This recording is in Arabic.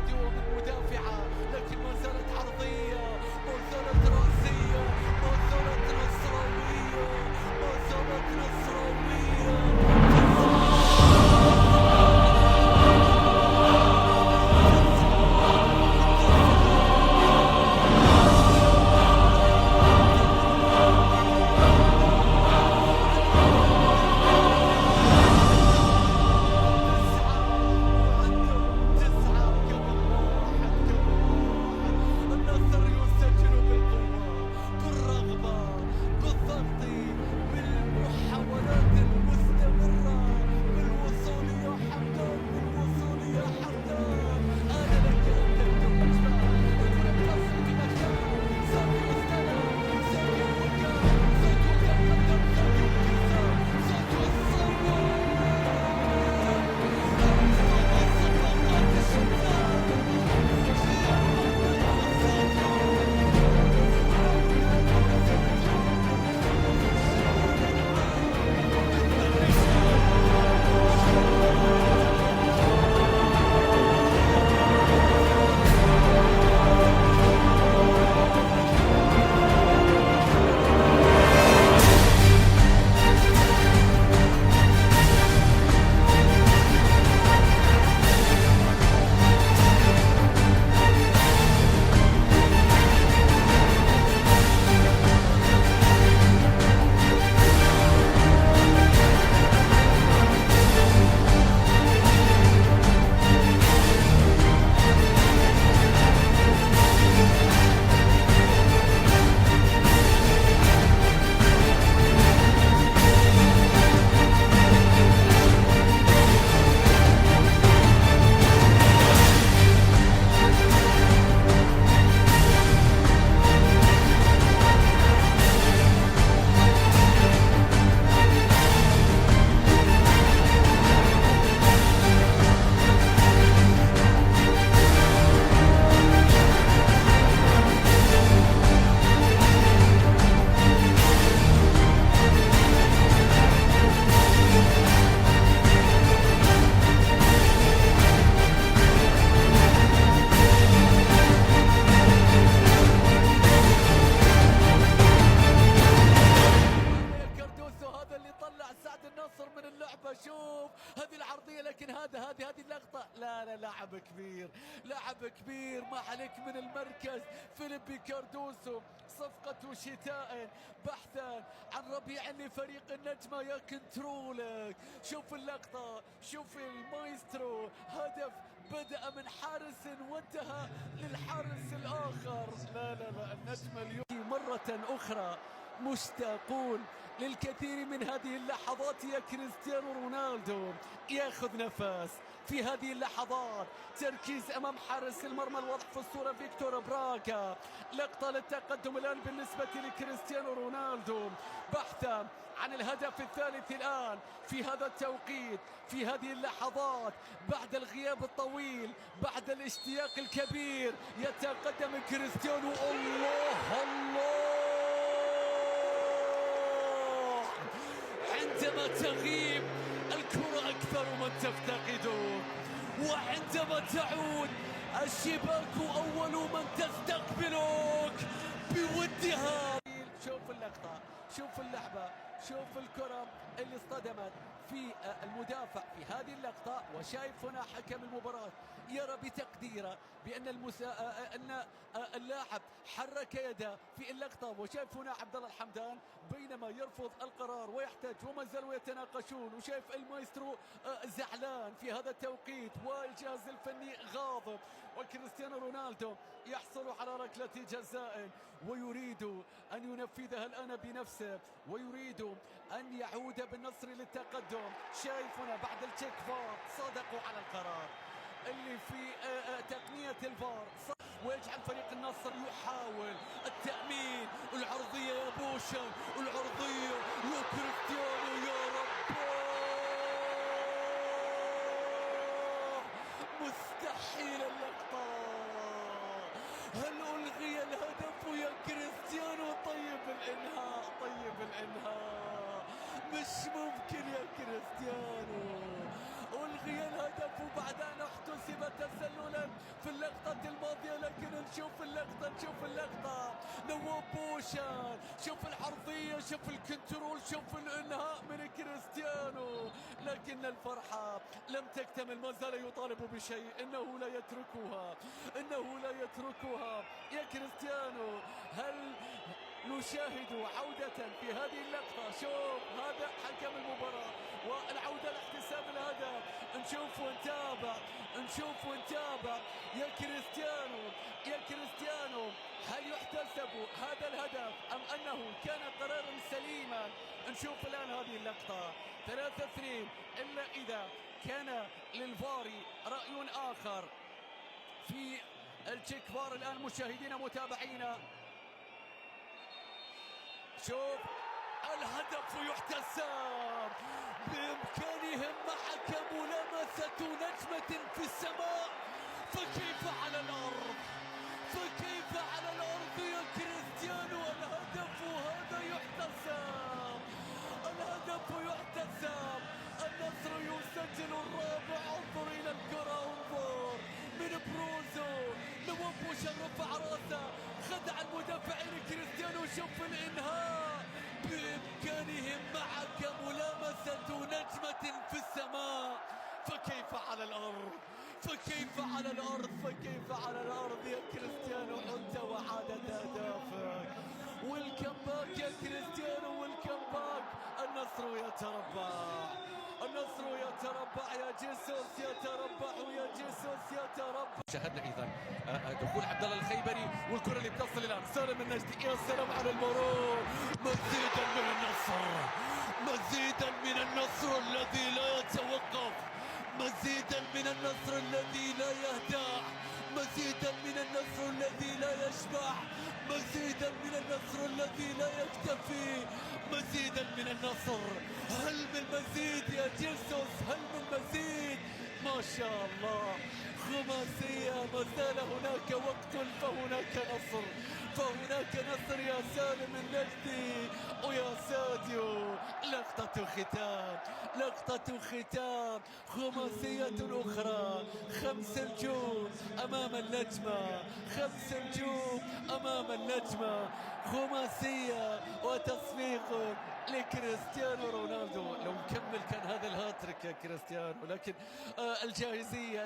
ساديو من مدافعة، لكن ما زالت عرضية، ما زالت رأسية، ما زالت نصراوية، ما زالت نصراوية. شوف هذه العرضية، لكن هذه اللقطة لا لاعب كبير، لاعب كبير ما عليك من المركز. فيليبي كاردوسو صفقة شتاء بحثا عن ربيع لفريق النجمة يا كنترولك. شوف اللقطة، شوف المايسترو، هدف بدأ من حارس وانتهى للحارس الآخر. لا النجمة اليوم مرة أخرى مشتاقون للكثير من هذه اللحظات. يا كريستيانو رونالدو ياخذ نفس في هذه اللحظات، تركيز امام حارس المرمى الواضح في الصورة فيكتور براغا. لقطة للتقدم الان بالنسبة لكريستيانو رونالدو بحثا عن الهدف الثالث الان في هذا التوقيت، في هذه اللحظات، بعد الغياب الطويل، بعد الاشتياق الكبير. يتقدم كريستيانو، الله عندما تغيب الكرة أكثر من تفتقدك، وعندما تعود الشباك أول من تستقبلك بودها. شوف اللقطة، شوف اللعبة، شوف الكرة اللي اصطدمت في المدافع في هذه اللقطة، وشايف هنا حكم المباراة يرى بتقديره بأن أن اللاعب حرك يده في اللقطة، وشايف هنا عبد الله الحمدان بينما يرفض القرار ويحتاج وما زالوا يتناقشون، وشايف المايسترو زعلان في هذا التوقيت والجهاز الفني غاضب. وكريستيانو رونالدو يحصل على ركلة جزاء ويريد أن ينفذها الآن بنفسه، ويريد أن يعود بالنصر للتقدم. شايف هنا بعد التشيك فار صادقوا على القرار اللي في تقنية الفار، ويجعل فريق النصر يحاول التأمين. العرضية يا بوشن، العرضية يا كريستيانو، يا رب مستحيل اللقطة. هل ألغي الهدف يا كريستيانو؟ طيب الإنهاء، طيب الإنهاء، مش ممكن يا كريستيانو. ألغي الهدف بعد أن احتسب تسللا في اللقطة الماضية، لكن نشوف اللقطة نواف بوشان، شوف الحرفية، شوف الكنترول، شوف الانهاء من كريستيانو، لكن الفرحة لم تكتمل، ما زال يطالب بشيء، انه لا يتركها يا كريستيانو. هل نشاهد عودة في هذه اللقطة؟ شوف هذا حكم المباراة والعودة لاحتساب الهدف، نشوف ونتابع يا كريستيانو، هل يحتسب هذا الهدف أم أنه كان قرارا سليما؟ نشوف الآن هذه اللقطة 3-2، إلا إذا كان للفار رأي آخر في التشيك فار. الآن مشاهدينا متابعينا، شوف الهدف يحتسب، بإمكانهم معك ملامسة نجمة في السماء، فكيف على الأرض يا كريستيانو؟ الهدف يحتسب، النصر يسجل الرابع، انظر إلى الكرة، انظر من بروزو، نواف شرف راسه، خدع المدافعين كريستيانو، شوف الإنهاء، بإمكانهم معك ملامسة نجمة في السماء، فكيف على الأرض يا كريستيانو؟ عدت وعادت أهدافك، والكمباك يا كريستيانو، والكمباك، النصر يتربع يا جيسوس، يتربع. شاهدنا ايضا دخول عبد الله الخيبري، والكره اللي بتصل الان سالم النجدي، يا سلام على المرور، مزيدا من النصر الذي لا يتوقف، مزيدا من النصر الذي لا يهدأ، مزيدا من النصر الذي لا يشبع، مزيدا من النصر الذي لا يكتفي، مزيدا من النصر. هل من مزيد يا جيسوس؟ هل من مزيد؟ ما شاء الله، خماسية، ما زال هناك وقت، فهناك نصر يا سالم النجدي ويا ساديو. لقطة ختام، خماسية أخرى، 5 نجوم أمام النجمة، خماسية وتصفيق لكريستيانو رونالدو. لو مكمل كان هذا الهاتريك يا كريستيانو، لكن الجاهزية